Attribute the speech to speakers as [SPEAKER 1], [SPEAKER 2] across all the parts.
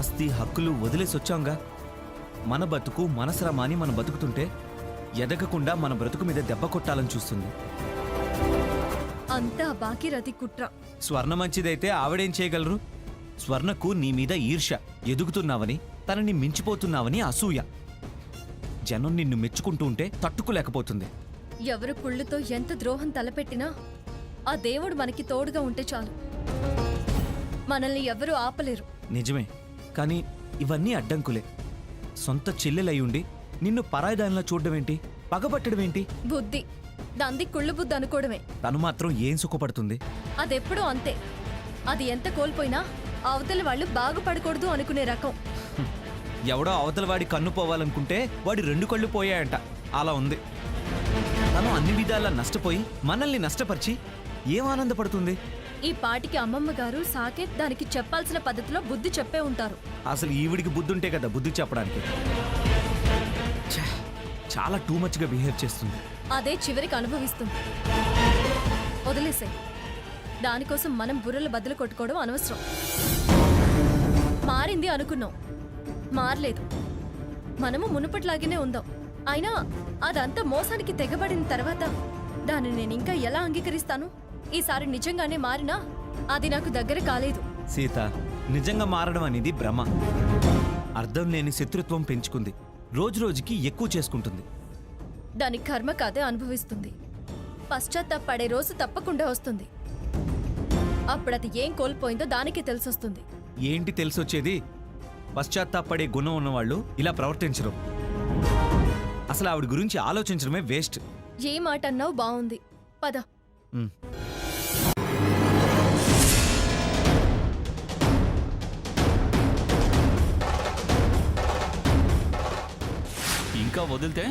[SPEAKER 1] ఆస్తి హక్కులు వదిలేసొచ్చాంగా. మన బతుకు మన శ్రమాని మనం బతుకుతుంటే ఎదగకుండా మన బ్రతుకు మీద దెబ్బ కొట్టాలని చూస్తుంది.
[SPEAKER 2] అంతా భాగీరథి కుట్ర.
[SPEAKER 1] స్వర్ణ మంచిదైతే ఆవిడేం చేయగలరు? స్వర్ణకు నీ మీద ఈర్ష్య, ఎదుగుతున్నావని, తనని మించిపోతున్నావని అసూయ. జనం నిన్ను మెచ్చుకుంటూ ఉంటే తట్టుకోలేకపోతుంది.
[SPEAKER 2] ఎవరు కుళ్ళుతో ఎంత ద్రోహం తలపెట్టినా ఆ దేవుడు మనకి తోడుగా ఉంటే చాలు. మనల్ని ఎవరూ ఆపలేరు.
[SPEAKER 1] నిజమే, కానీ ఇవన్నీ అడ్డంకులే. సొంత చెల్లెలయ్యుండి నిన్ను పరాయిదానిలా చూడ్డమేంటి? పగబట్టడమేంటి?
[SPEAKER 2] బుద్ధి, దాంది కుళ్ళు బుద్ధి అనుకోవడమే.
[SPEAKER 1] తను మాత్రం ఏం సుఖపడుతుంది?
[SPEAKER 2] అదెప్పుడూ అంతే. అది ఎంత కోల్పోయినా అవతలి వాళ్ళు బాగుపడకూడదు అనుకునే రకం.
[SPEAKER 1] ఎవడో అవతల వాడి కన్ను పోవాలనుకుంటే వాడి 2 కళ్ళు పోయాయంట. అలా ఉంది. తను అన్ని విధాలా నష్టపోయి మనల్ని నష్టపరిచి ఏం ఆనందపడుతుంది?
[SPEAKER 2] ఈ పాటికి అమ్మమ్మ గారు సాకేత్ దానికి చెప్పాల్సిన పద్ధతిలో బుద్ధి చెప్పే ఉంటారు.
[SPEAKER 1] అసలు ఈవిడికి బుద్ధి ఉంటే కదా బుద్ధి చెప్పడానికి. ఛే, చాలా టూ మచ్గా బిహేవ్ చేస్తుంది.
[SPEAKER 2] అదే చివరికి అనుభవిస్తుంది. వదిలేసే. దానికోసం మనం బుర్రలు బద్దలు కొట్టుకోవడం అనవసరం. మారింది అనుకున్నాం, మారలేదు. మనము మునుపట్లాగానే ఉందాం. అయినా అదంతా మోసానికి తెగబడిన తర్వాత దాన్ని నేనింకా ఎలా అంగీకరిస్తాను? ఈసారి నిజంగానే మారినా అది నాకు దగ్గర కాలేదు.
[SPEAKER 1] సీత, నిజంగా మారడం అనేది భ్రమ. అర్థం లేని శత్రుత్వం పెంచుకుంది. రోజు రోజుకి ఎక్కువ చేసుకుంటుంది.
[SPEAKER 2] దాని కర్మ కాదే అనుభవిస్తుంది. పశ్చాత్తాపడే రోజు తప్పకుండా వస్తుంది. అప్పుడది ఏం కోల్పోయిందో దానికే తెలిసొస్తుంది.
[SPEAKER 1] ఏంటి తెలిసొచ్చేది? పశ్చాత్తాపడే గుణం ఉన్నవాళ్ళు ఇలా ప్రవర్తించరు. అసలు ఆవిడ గురించి ఆలోచించడమే వేస్ట్.
[SPEAKER 2] ఏ మాట అన్నావు? బాగుంది, పద.
[SPEAKER 3] ఇంకా వదిలితే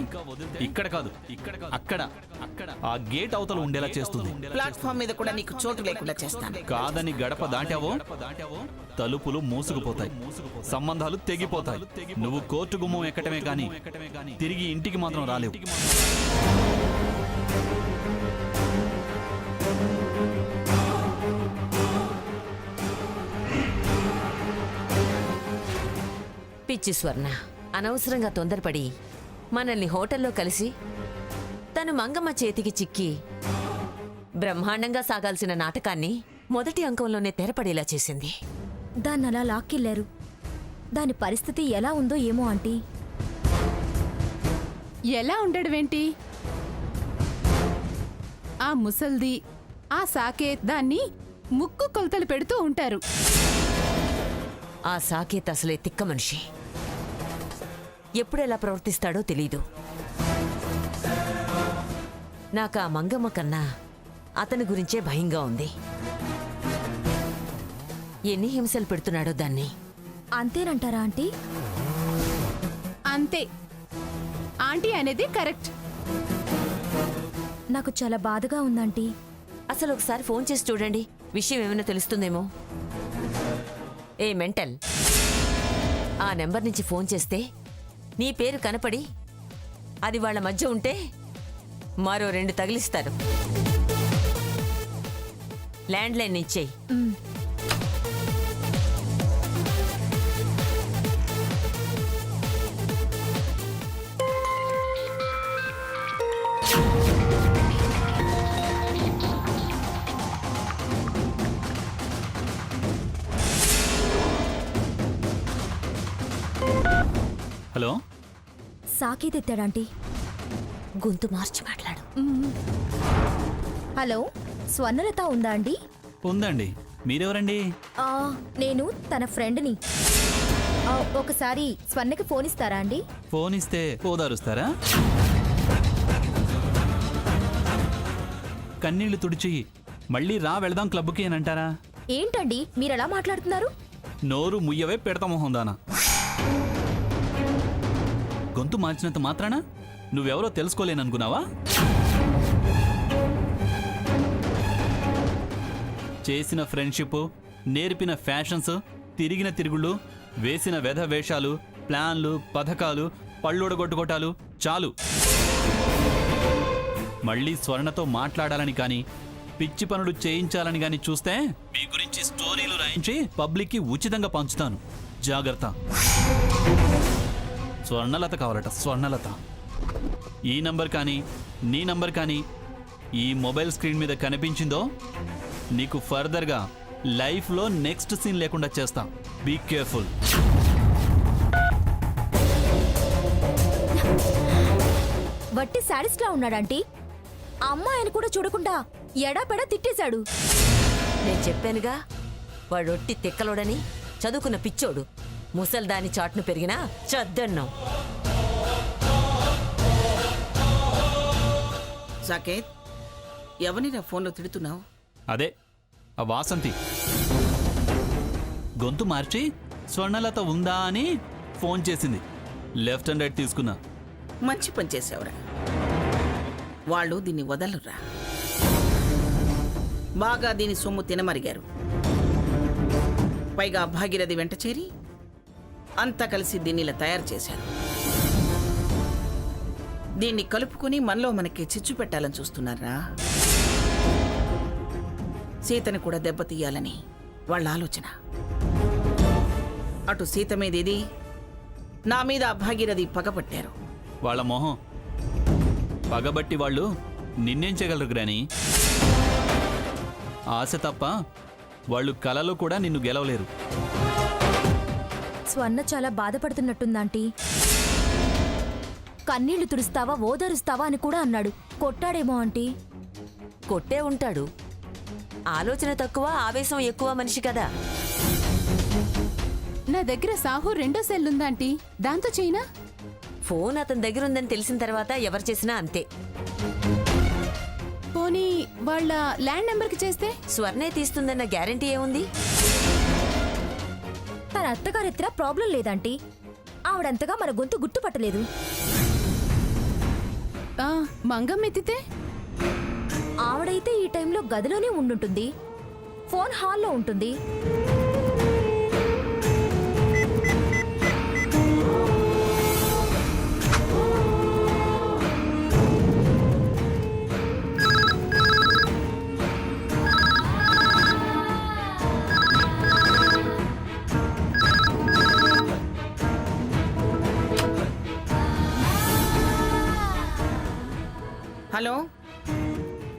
[SPEAKER 3] ఇక్కడ కాదు, అక్కడ ఆ గేట్ అవతల ఉండేలా చేస్తుంది.
[SPEAKER 4] ప్లాట్ఫామ్ మీద కూడా నీకు చోటు లేకుండా చేస్తాను.
[SPEAKER 3] కాదని గడప దాటావో తలుపులు మూసుకుపోతాయి, సంబంధాలు తెగిపోతాయి. నువ్వు కోర్టు గుమ్మం ఎక్కటమే గాని తిరిగి ఇంటికి మాత్రం రాలేవు.
[SPEAKER 5] పిచ్చి స్వర్ణ, అనవసరంగా తొందరపడి మనల్ని హోటల్లో కలిసి తను మంగమ్మ చేతికి చిక్కి బ్రహ్మాండంగా సాగాల్సిన నాటకాన్ని మొదటి అంకంలోనే తెరపడేలా చేసింది.
[SPEAKER 6] దాన్నలా లాక్కెళ్లారు. దాని పరిస్థితి ఎలా ఉందో ఏమో ఆంటీ.
[SPEAKER 7] ఎలా ఉండడమేంటి? ఆ ముసల్ది, ఆ సాకేత్ దాన్ని ముక్కు కొలతలు పెడుతూ ఉంటారు.
[SPEAKER 5] ఆ సాకేత్ అసలే తిక్క మనిషి. ఎప్పుడెలా ప్రవర్తిస్తాడో తెలీదు. నాకు ఆ మంగమ్మ కన్నా అతని గురించే భయంగా ఉంది. ఎన్ని హింసలు పెడుతున్నాడో దాన్ని.
[SPEAKER 6] అంతేనంటారా ఆంటీ?
[SPEAKER 7] అంతే. ఆంటీ అనేది కరెక్ట్.
[SPEAKER 6] నాకు చాలా బాధగా ఉందంటీ.
[SPEAKER 5] అసలు ఒకసారి ఫోన్ చేసి చూడండి, విషయం ఏమైనా తెలుస్తుందేమో. ఏ మెంటల్, ఆ నెంబర్ నుంచి ఫోన్ చేస్తే నీ పేరు కనపడి అది వాళ్ళ మధ్య ఉంటే మరో 2 తగిలిస్తారు. ల్యాండ్లైన్ ఇచ్చేయి.
[SPEAKER 3] హలో,
[SPEAKER 6] సాకేత్ ఎత్తాడాంటీ.
[SPEAKER 5] గొంతు మార్చి మాట్లాడు.
[SPEAKER 6] హలో, స్వర్ణలత ఉందా అండి?
[SPEAKER 3] ఉందండి. మీరెవరండి?
[SPEAKER 6] నేను తన ఫ్రెండ్ని. ఒకసారి స్వర్ణకి ఫోన్ ఇస్తారా అండి?
[SPEAKER 3] ఫోన్ ఇస్తే ఓదారుస్తారా? కన్నీళ్లు తుడిచి మళ్ళీ రా వెళదాం క్లబ్కి అని అంటారా?
[SPEAKER 6] ఏంటండి మీరెలా మాట్లాడుతున్నారు?
[SPEAKER 3] నోరు ముయ్యవే పెడతా మొహందానా. గొంతు మార్చినంత మాత్రాన నువ్వెవరో తెలుసుకోలేననుకున్నావా? చేసిన ఫ్రెండ్షిప్, నేర్పిన ఫ్యాషన్స్, తిరిగిన తిరుగుళ్ళు, వేసిన వెధ వేషాలు, ప్లాన్లు, పథకాలు, పళ్ళుడగొట్టుకోటాలు చాలు. మళ్ళీ స్వర్ణతో మాట్లాడాలని కానీ పిచ్చి పనులు చేయించాలని కానీ చూస్తే మీ గురించి స్టోరీలు రాయించి పబ్లిక్కి ఉచితంగా పంచుతాను. జాగ్రత్త. స్వర్ణలత కావాలట, స్వర్ణలత. ఈ నంబర్ కానీ నీ నంబర్ కానీ ఈ మొబైల్ స్క్రీన్ మీద కనిపించిందో నీకు ఫర్దర్గా లైఫ్లో నెక్స్ట్ సీన్ లేకుండా చేస్తా. Be careful.
[SPEAKER 6] వట్టి శాడిస్ట్ లా ఉన్నాడంటీ. ఆ అమ్మాయిని కూడా చూడకుండా ఎడాపెడా తిట్టేశాడు.
[SPEAKER 5] నేను చెప్పానుగా వాడొట్టి తిక్కలోడని. చదువుకున్న పిచ్చోడు. ముసల్దాని చాటును పెరిగినా చద్దన్నాం.
[SPEAKER 4] సాకేత్, ఎవరిని ఫోన్లో తిడుతున్నావు?
[SPEAKER 3] అదే ఆ వాసంతి గొంతు మార్చి స్వర్ణలత ఉందా అని ఫోన్ చేసింది. లెఫ్ట్ అండ్ రైట్ తీసుకున్నా.
[SPEAKER 4] మంచి పని చేసావురా. వాళ్ళు దీన్ని వదలరురా. బాగా దీని సొమ్ము తినమరిగారు. పైగా భాగీరథి వెంట చేరి అంతా కలిసి దీన్ని ఇలా తయారు చేశారు. దీన్ని కలుపుకొని మనలో మనకి చిచ్చు పెట్టాలని చూస్తున్నారా? సీతని కూడా దెబ్బతీయాలని వాళ్ళ ఆలోచన. అటు సీత మీదేది, నా మీద భాగీరథి పగపట్టారు.
[SPEAKER 3] వాళ్ళ మొహం పగబట్టి వాళ్ళు నిన్నేం చేయగలరు గ్రాని? ఆశ తప్ప వాళ్ళు కలలో కూడా నిన్ను గెలవలేరు.
[SPEAKER 6] స్వర్ణ చాలా బాధపడుతున్నట్టుందాంటీ. కన్నీళ్లు తుడుస్తావా ఓదారుస్తావా అని కూడా అన్నాడు. కొట్టాడేమో ఆంటీ.
[SPEAKER 5] కొట్టే ఉంటాడు. ఆలోచన తక్కువ ఆవేశం ఎక్కువ మనిషి కదా.
[SPEAKER 7] నా దగ్గర సాహు రెండో సెల్ ఉందాంటీ. దాంతో చేయనా?
[SPEAKER 5] ఫోన్ అతని దగ్గర ఉందని తెలిసిన తర్వాత ఎవరు చేసినా అంతే.
[SPEAKER 7] పోనీ వాళ్ళ ల్యాండ్ నెంబర్కి చేస్తే?
[SPEAKER 5] స్వర్ణే తీస్తుందన్న గ్యారెంటీ ఏముంది?
[SPEAKER 6] తన అత్తగారెత్తిన ప్రాబ్లం లేదంటీ. ఆవిడంతగా మన గొంతు గుర్తుపట్టలేదు.
[SPEAKER 7] మంగం ఎత్తితే?
[SPEAKER 6] ఆవిడైతే ఈ టైంలో గదిలోనే ఉండుంటుంది. ఫోన్ హాల్లో ఉంటుంది.
[SPEAKER 4] హలో,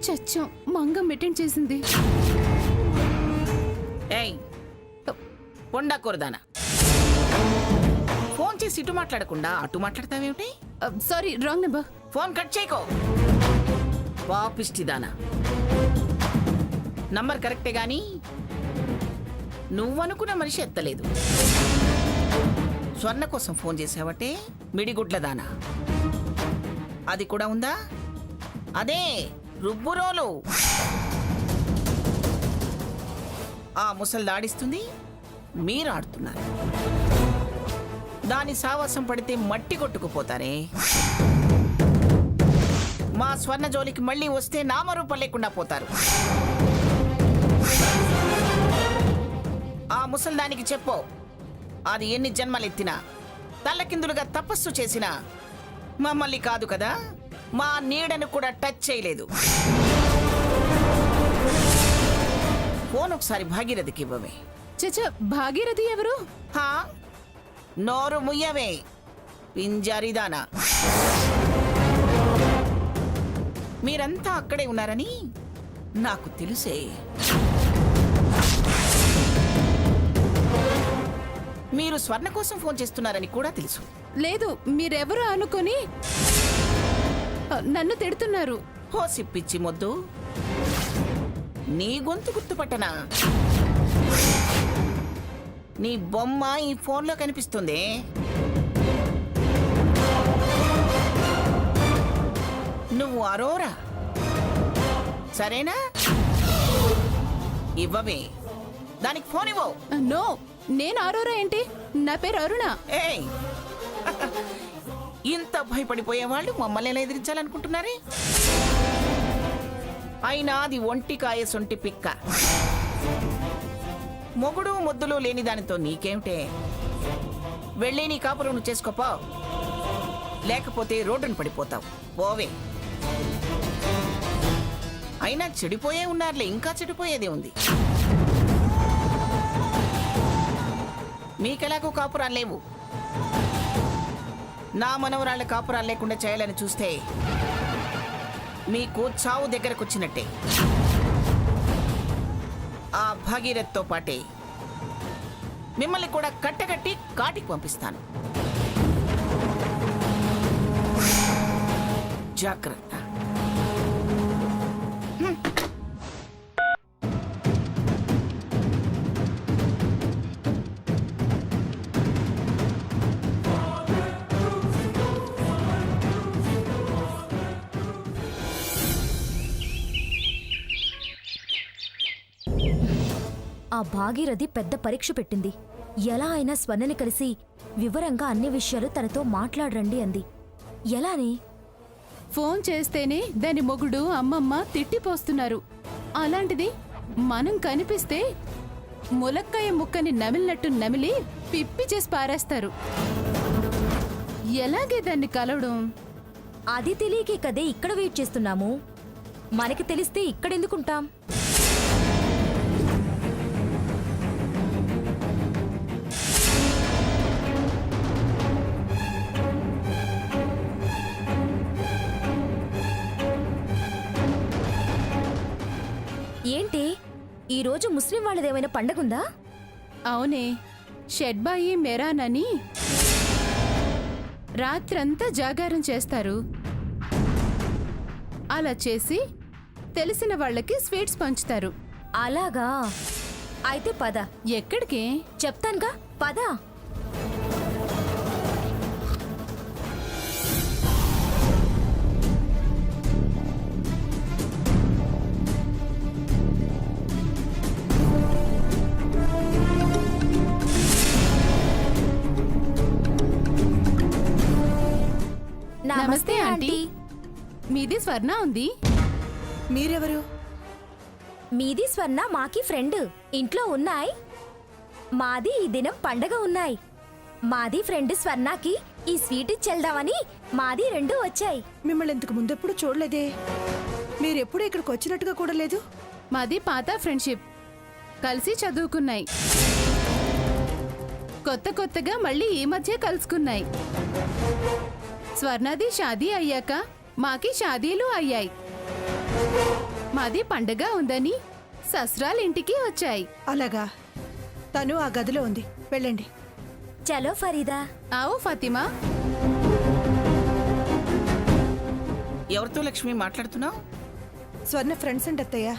[SPEAKER 7] చచ్చం, మంగం అటెండ్ చేసింది.
[SPEAKER 4] ఏయ్ పొండాకూరదానా, ఫోన్ చేసి ఇటు మాట్లాడకుండా అటు మాట్లాడతావేమిటి?
[SPEAKER 7] Sorry, wrong number.
[SPEAKER 4] Phone cut చేయకో. పాపిష్టిదానా, నంబర్ కరెక్టే గాని నువ్వనుకున్న మనిషి ఎత్తలేదు. స్వర్ణ కోసం ఫోన్ చేసావటే మిడిగుడ్లదానా. అది కూడా ఉందా? అదే రుబ్బురోలు. ఆ ముసలి దాడిస్తుంది, మీరు ఆడుతున్నారు. దాని సావాసం పడితే మట్టి కొట్టుకుపోతారే. మా స్వర్ణ జోలికి మళ్ళీ వస్తే నామరూపం లేకుండా పోతారు. ఆ ముసల్దానికి చెప్పు, అది ఎన్ని జన్మలెత్తినా తల్లకిందులుగా తపస్సు చేసినా మమ్మల్ని కాదు కదా, మా నీడను కూడా టచ్ చేయలేదు. ఫోన్ ఒకసారి భాగీరథికి ఇవ్వవే.
[SPEAKER 7] చచ్చ, భాగీరథి ఎవరు?
[SPEAKER 4] హా, నోరు ముయ్యవే పింజారిదానా. మీరంతా అక్కడే ఉన్నారని నాకు తెలుసే. మీరు స్వర్ణ కోసం ఫోన్ చేస్తున్నారని కూడా తెలుసు.
[SPEAKER 7] లేదు, మీరెవరు అనుకొని నన్ను తిడుతున్నారు.
[SPEAKER 4] హోసి పిచ్చి మొద్దు, నీ గొంతు గుర్తుపట్టనా? నీ బొమ్మ ఈ ఫోన్లో కనిపిస్తుంది. నువ్వు అరోరా, సరేనా? ఇవ్వవే, దానికి ఫోన్ ఇవ్వు.
[SPEAKER 7] నో, నేను అరోరా ఏంటి? నా పేరు అరుణ.
[SPEAKER 4] ఏయ్, ఇంత భయపడిపోయేవాళ్ళు మమ్మల్ని ఎలా ఎదిరించాలనుకుంటున్నారే? అయినా అది ఒంటికాయ సొంటి పిక్క. మొగుడు ముద్దులు లేని దానితో నీకేమిటే? వెళ్ళి నీ కాపురం నువ్వు చేసుకోపో, లేకపోతే రోడ్డును పడిపోతావు. పోవే. అయినా చెడిపోయే ఉన్నారులే, ఇంకా చెడిపోయేదే ఉంది. మీకెలాగూ కాపురాలు లేవు. నా మనవరాళ్ళ కాపురాలు లేకుండా చేయాలని చూస్తే మీకు చావు దగ్గరకు వచ్చినట్టే. ఆ భగీరథ్తో పాటే మిమ్మల్ని కూడా కట్టగట్టి కాటికి పంపిస్తాను. జాగ్రత్త.
[SPEAKER 6] ఆ భాగీరథి పెద్ద పరీక్ష పెట్టింది. ఎలా అయినా స్వర్ణని కలిసి వివరంగా అన్ని విషయాలు తనతో మాట్లాడరండి అంది. ఎలానే?
[SPEAKER 7] ఫోన్ చేస్తేనే దాని మొగుడు అమ్మమ్మ తిట్టిపోస్తున్నారు. అలాంటిది మనం కనిపిస్తే ములక్కాయ ముక్కని నమిలినట్టు నమిలి పిప్పి చేసి పారేస్తారు. ఎలాగే దాన్ని కలవడం?
[SPEAKER 6] అది తెలియకే కదే ఇక్కడ వెయిట్ చేస్తున్నాము. మనకి తెలిస్తే ఇక్కడెందుకుంటాం? ఏంటి ఈరోజు ముస్లిం వాళ్ళదేమైనా పండగుందా?
[SPEAKER 7] అవునే, షెడ్బాయి మెరాన్ అని రాత్రంతా జాగారం చేస్తారు. అలా చేసి తెలిసిన వాళ్ళకి స్వీట్స్ పంచుతారు.
[SPEAKER 6] అలాగా? అయితే పద.
[SPEAKER 7] ఎక్కడికి?
[SPEAKER 6] చెప్తానుగా, పద.
[SPEAKER 7] నమస్తే ఆంటీ. మీది స్వర్ణ ఉంది.
[SPEAKER 8] మీరెవరు?
[SPEAKER 6] మీది స్వర్ణ మాకి ఫ్రెండ్. ఇంట్లో ఉన్నాయి. మాది ఈ దినం పండగ ఉన్నాయి. మాది ఫ్రెండ్ స్వర్ణకి ఈ స్వీట్ ఇచ్చెళ్దామని మాది రెండు వచ్చాయి.
[SPEAKER 8] మిమ్మల్ని ఇంతకు ముందెప్పుడు చూడలేదే. మీరెప్పుడు ఇక్కడికి వచ్చినట్టుగా కూడా లేదు.
[SPEAKER 7] మాది పాత ఫ్రెండ్షిప్. కలిసి చదువుకున్నాయి. కొత్తగా మళ్ళీ ఈ మధ్య కలుసుకున్నాయి. స్వర్ణది షాదీ అయ్యాక మాకి షాదీలు అయ్యాయి. మాది పండగ ఉందని సస్రాల్ ఇంటికి వచ్చాయి.
[SPEAKER 8] అలాగా? తను ఆ గదిలో ఉంది, వెళ్ళండి.
[SPEAKER 6] చలో ఫరీదా.
[SPEAKER 7] ఆవు ఫాతిమా.
[SPEAKER 4] ఎవరితో లక్ష్మి మాట్లాడుతున్నావు?
[SPEAKER 8] స్వర్ణ ఫ్రెండ్స్ అండి అత్తయ్య.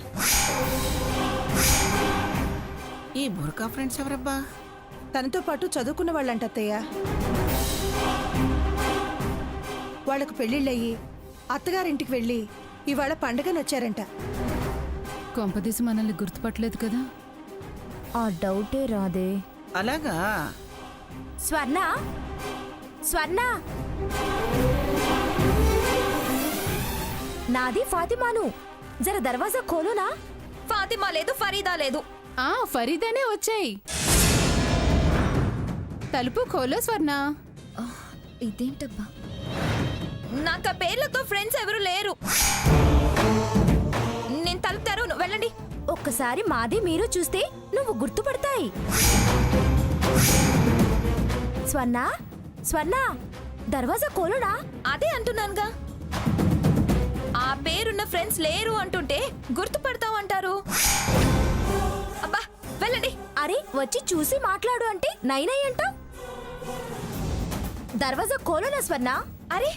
[SPEAKER 4] ఈ బుర్కా ఫ్రెండ్స్ ఎవరబ్బా?
[SPEAKER 8] తనతో పాటు చదువుకున్న వాళ్ళంట అత్తయ్య. వాళ్లకు పెళ్లిళ్ళయ్యి అత్తగారింటికి వెళ్ళి ఇవాళ పండగ నచ్చారంట.
[SPEAKER 7] కొంపదీసి మనల్ని గుర్తుపట్టలేదు కదా?
[SPEAKER 6] ఆ డౌటే రాదే.
[SPEAKER 4] అలాగా?
[SPEAKER 6] స్వర్ణ, స్వర్ణ, నాది ఫాతిమాను. జర దర్వాజా ఖోలునా. ఫాతిమా లేదు, ఫరీదా లేదు.
[SPEAKER 7] ఆ ఫరీదానే వచ్చాయి. తలుపు ఖోలో స్వర్ణ.
[SPEAKER 6] ఇదేంటబ్బా? నాకు ఆ పేర్లతో ఫ్రెండ్స్ ఎవరు లేరు. నేను తలుపు తెరవను, వెళ్ళండి. ఒక్కసారి మాది మీరు చూస్తే నువ్వు గుర్తుపడతాయి. స్వర్ణ, స్వర్ణ, దర్వాజా కోలుడా. అదే అంటున్నానుగా. ఆ పేరున్న ఫ్రెండ్స్ లేరు అంటుంటే గుర్తుపడతావు అంటారు. అబ్బా వెళ్ళండి. అరే వచ్చి చూసి మాట్లాడు అంటే నైనై అంటావు. దర్వాజా కోలునా స్వర్ణ. అరే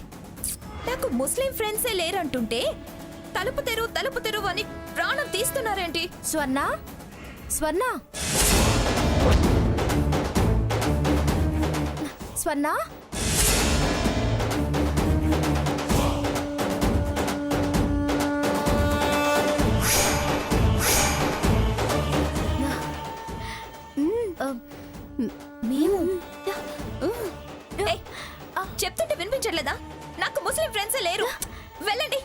[SPEAKER 6] నాకు ముస్లిం ఫ్రెండ్సే లేరంటుంటే తలుపు తెరువు అని ప్రాణం తీస్తున్నారేంటి? స్వర్ణ, స్వర్ణ, స్వర్ణ. మేము చెప్తుంటే వినిపించట్లేదా? నాకు ముస్లిం ఫ్రెండ్స్ లేరు, వెళ్ళండి.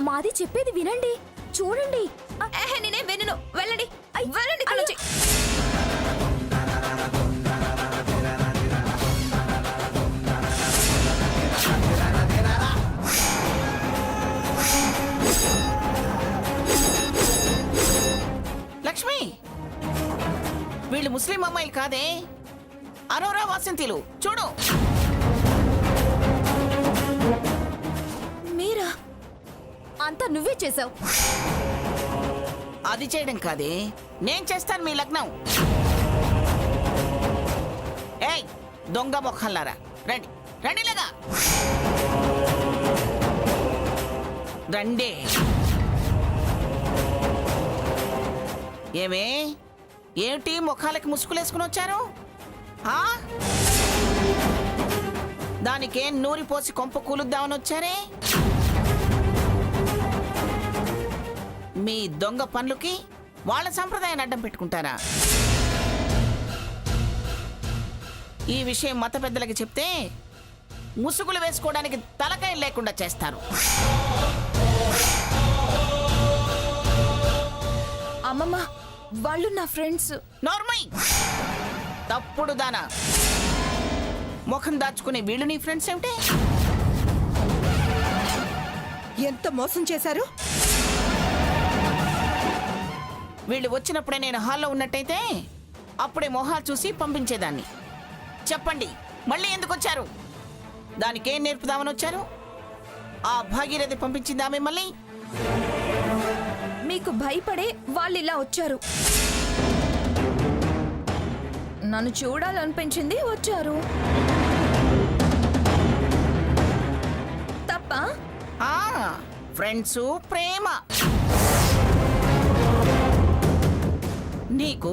[SPEAKER 6] మాది చెప్పేది వినండి, చూడండి. నేనే వినను, వెళ్ళండి, వెళ్ళండి ఇక్కడ నుంచి.
[SPEAKER 4] లక్ష్మి ముస్లిం అమ్మాయిలు కాదే, అరోరా వాసంతిలు. చూడు.
[SPEAKER 6] మీరా? అంతా నువ్వే చేసావు.
[SPEAKER 4] అది చేయడం కాదే, నేను చేస్తాను మీ లగ్నం. ఏయ్ దొంగ మొక్కల్లారా, రండి రండిలాగా రండి. ఏమే ఏమిటి ముఖాలకి ముసుగులేసుకుని వచ్చారు? దానికేం నూరి పోసి కొంప కూలుద్దామని వచ్చారే? మీ దొంగ పనులకి వాళ్ళ సంప్రదాయాన్ని అడ్డం పెట్టుకుంటారా? ఈ విషయం మత పెద్దలకి చెప్తే ముసుగులు వేసుకోవడానికి తలకాయలు లేకుండా చేస్తారు.
[SPEAKER 6] అమ్మమ్మ, వాళ్ళు నా ఫ్రెండ్స్.
[SPEAKER 4] నోర్మై, తప్పుడు దానా. ముఖం దాచుకునే వీళ్ళు నీ ఫ్రెండ్స్ ఏమిటి?
[SPEAKER 8] ఎంత మోసం చేశారు?
[SPEAKER 4] వీళ్ళు వచ్చినప్పుడే నేను హాల్లో ఉన్నట్టయితే అప్పుడే మొహాలు చూసి పంపించేదాన్ని. చెప్పండి, మళ్ళీ ఎందుకు వచ్చారు? దానికేం నేర్పుదామని వచ్చారు? ఆ భాగీరథి పంపించిందా మిమ్మల్ని?
[SPEAKER 6] మీకు భయపడే వాళ్ళు ఇలా వచ్చారు. నన్ను చూడాలనిపించింది, వచ్చారు. తప్ప?
[SPEAKER 4] ఫ్రెండ్స్, ప్రేమ. నీకు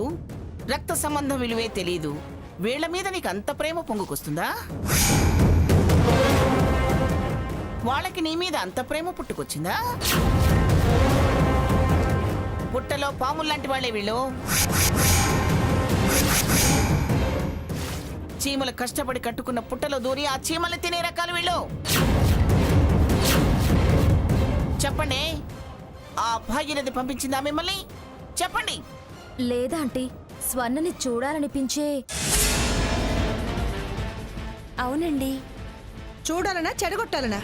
[SPEAKER 4] రక్త సంబంధం విలువే తెలీదు, వీళ్ల మీద నీకు అంత ప్రేమ పొంగుకొస్తుందా? వాళ్ళకి నీ మీద అంత ప్రేమ పుట్టుకొచ్చిందా? పుట్టలో పాముల్లాంటి వాళ్ళే వీళ్ళు. చీమలు కష్టపడి కట్టుకున్న పుట్టలో దూరి ఆ చీమలు తినే రకాలు వీళ్ళు. చెప్పండి, ఆ భాగీరథి పంపించిందా మిమ్మల్ని? చెప్పండి.
[SPEAKER 6] లేదా ఆంటీ, స్వర్ణని చూడాలనిపించే. అవునండి.
[SPEAKER 8] చూడాలనా చెడగొట్టాలనా?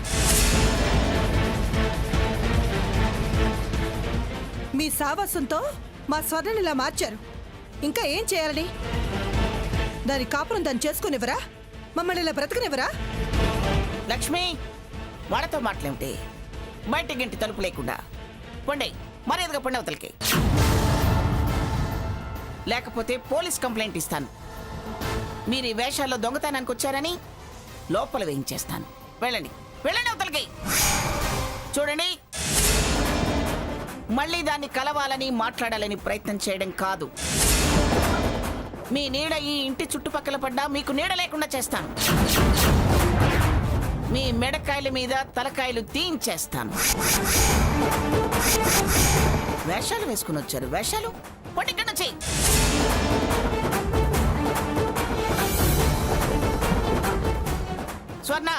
[SPEAKER 8] మీ సావాసంతో మా స్వర్ణని ఇలా మార్చారు. ఇంకా ఏం చేయాలని? దాని కాపురం దాన్ని చేసుకునివ్వరా? మమ్మల్ని ఇలా బ్రతకనివ్వరా?
[SPEAKER 4] లక్ష్మి, వాళ్ళతో మాటలేమిటి? బయట గింటి తలుపు లేకుండా పొండి, మర్యాదగా పొండి అవతలకి. లేకపోతే పోలీస్ కంప్లైంట్ ఇస్తాను. మీరు ఈ వేషాల్లో దొంగతనానికి వచ్చారని లోపల వేయించేస్తాను. వెళ్ళండి, వెళ్ళండి అవతలకి. చూడండి, మళ్ళీ దాన్ని కలవాలని మాట్లాడాలని ప్రయత్నం చేయడం కాదు. మీ నీడ ఈ ఇంటి చుట్టుపక్కల పడ్డా మీకు నీడ లేకుండా చేస్తాను. మీ మెడకాయల మీద తలకాయలు తీయించేస్తాను. వేషాలు వేసుకుని వచ్చారు, వేషాలు. పొండి ఇక్కడ నుంచి. స్వర్ణ,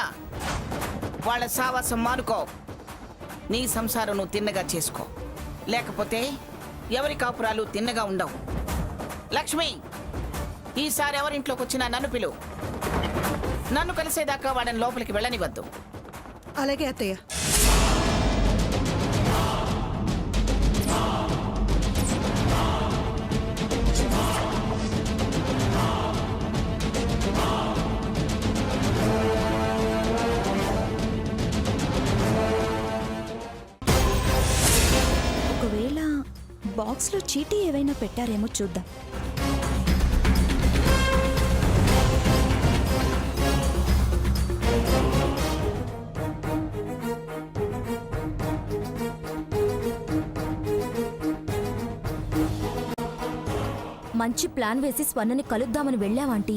[SPEAKER 4] వాళ్ళ సావాసం మానుకో. నీ సంసారం నువ్వు తిన్నగా చేసుకో, లేకపోతే ఎవరి కాపురాలు తిన్నగా ఉండవు. లక్ష్మి, ఈసారి ఎవరింట్లోకి వచ్చినా నన్ను పిలువు. నన్ను కలిసేదాకా వాడిని లోపలికి వెళ్ళనివద్దు.
[SPEAKER 8] అలాగే అత్తయ్య.
[SPEAKER 6] ఒకవేళ బాక్స్లో చీటీ ఏవైనా పెట్టారేమో చూద్దాం. మంచి ప్లాన్ వేసి స్వర్ణని కలుద్దామని వెళ్ళావాంటీ.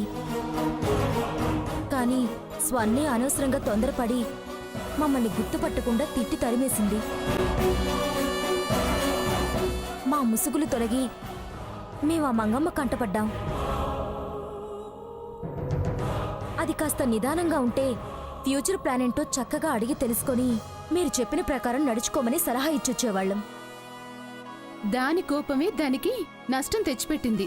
[SPEAKER 6] కానీ స్వర్ణి అనవసరంగా తొందరపడి మమ్మల్ని గుర్తుపట్టకుండా తిట్టి తరిమేసింది. మా ముసుగులు తొలగి మేము ఆ మంగమ్మ కంటపడ్డాం. అది కాస్త నిదానంగా ఉంటే ఫ్యూచర్ ప్లాన్ ఏంటో చక్కగా అడిగి తెలుసుకొని మీరు చెప్పిన ప్రకారం నడుచుకోమని సలహా ఇచ్చొచ్చేవాళ్ళం.
[SPEAKER 7] దాని కోపమే దానికి నష్టం తెచ్చిపెట్టింది.